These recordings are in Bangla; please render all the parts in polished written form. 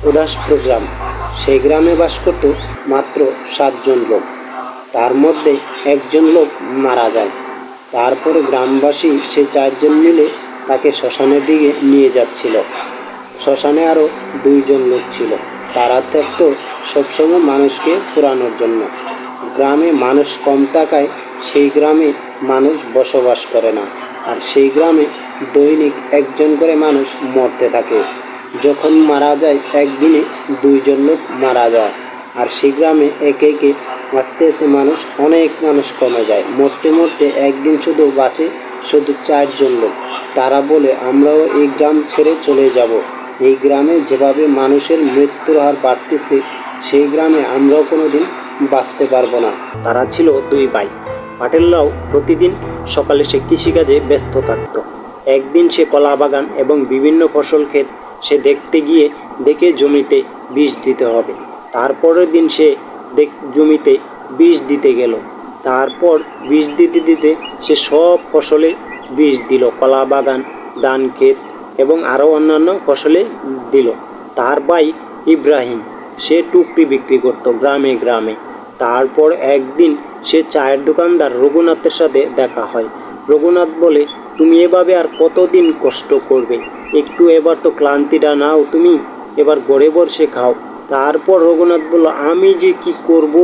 উদাসপুর গ্রাম। সেই গ্রামে বাস করত মাত্র 7 জন লোক। তার মধ্যে একজন লোক মারা যায়। তারপরে গ্রামবাসী সে 4 জন মিলে তাকে শ্মশানের দিকে নিয়ে যাচ্ছিল। শ্মশানে আরও 2 জন লোক ছিল। তারা থাকত সবসময় মানুষকে পোড়ানোর জন্য। গ্রামে মানুষ কম থাকায় সেই গ্রামে মানুষ বসবাস করে না। আর সেই গ্রামে দৈনিক 1 জন করে মানুষ মরতে থাকে। যখন মারা যায় একদিনে 2 জন লোক মারা যায়। আর সেই গ্রামে একে একে আস্তে আস্তে অনেক মানুষ কমে যায়। মরতে মরতে একদিন শুধু বাঁচে শুধু 4 জন লোক। তারা বলে, আমরাও এই গ্রাম ছেড়ে চলে যাব। এই গ্রামে যেভাবে মানুষের মৃত্যুর হার বাড়তেছে, সেই গ্রামে আমরাও কোনোদিন বাঁচতে পারবো না। তারা ছিল 2 ভাই। পাটেলরাও প্রতিদিন সকালে সে কৃষিকাজে ব্যস্ত থাকত। একদিন সে কলা বাগান এবং বিভিন্ন ফসল ক্ষেত সে দেখতে গিয়ে দেখে জমিতে বিষ দিতে হবে। তারপরের দিন সে জমিতে বিষ দিতে গেল। তারপর বিষ দিতে দিতে সে সব ফসলে বিষ দিল। কলা বাগান, ধান ক্ষেত এবং আরও অন্যান্য ফসলে দিল। তার ভাই ইব্রাহিম সে টুকরি বিক্রি করত গ্রামে গ্রামে। তারপর একদিন সে চায়ের দোকানদার রঘুনাথের সাথে দেখা হয়। রঘুনাথ বলে, তুমি এভাবে আর কতদিন কষ্ট করবে? একটু এবার তো ক্লান্তিটা নাও, তুমি এবার ঘরে বসে খাও। তারপর রঘুনাথ বলল, আমি যে কি করব,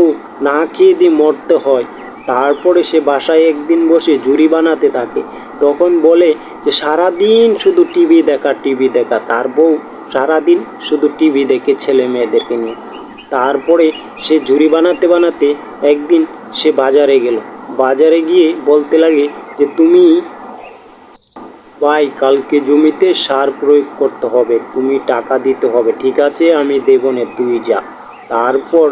না খেয়ে দিয়ে মরতে হয়। তারপরে সে বাসায় একদিন বসে ঝুড়ি বানাতে থাকে। তখন বলে যে সারাদিন শুধু টিভি দেখা। তার বউ সারাদিন শুধু টিভি দেখে ছেলে মেয়েদেরকে নিয়ে। তারপরে সে ঝুড়ি বানাতে বানাতে একদিন সে বাজারে গেল। বাজারে গিয়ে বলতে লাগে যে, তুমি ভাই, কালকে জমিতে সার প্রয়োগ করতে হবে, তুমি টাকা দিতে হবে। ঠিক আছে, আমি দেব না, তুই যা। তারপর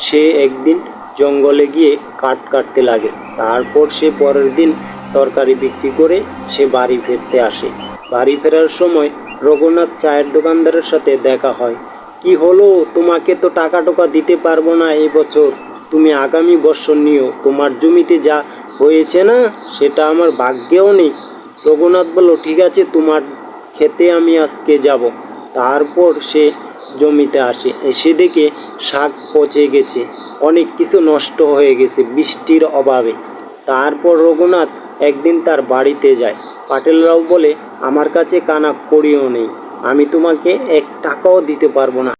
সে একদিন জঙ্গলে গিয়ে কাঠ কাটতে লাগে। তারপর সে পরের দিন তরকারি বিক্রি করে সে বাড়ি ফিরতে আসে। বাড়ি ফেরার সময় রঘুনাথ চায়ের দোকানদারের সাথে দেখা হয়। কি হলো, তোমাকে তো টাকা দিতে পারবো না এই বছর, তুমি আগামী বছর নিও। তোমার জমিতে যা হয়েছে না, সেটা আমার ভাগ্যেও নেই। রঘুনাথ বলল, ঠিক আছে, তোমার খেতে আমি আজকে যাব। তারপর সে জমিতে আসে। এসে দেখে শাক পচে গেছে, অনেক কিছু নষ্ট হয়ে গেছে বৃষ্টির অভাবে। তারপর রঘুনাথ একদিন তার বাড়িতে যায়। পাটেলরাও বলে, আমার কাছে কানা কড়িও নেই, আমি তোমাকে 1 টাকাও দিতে পারবো না।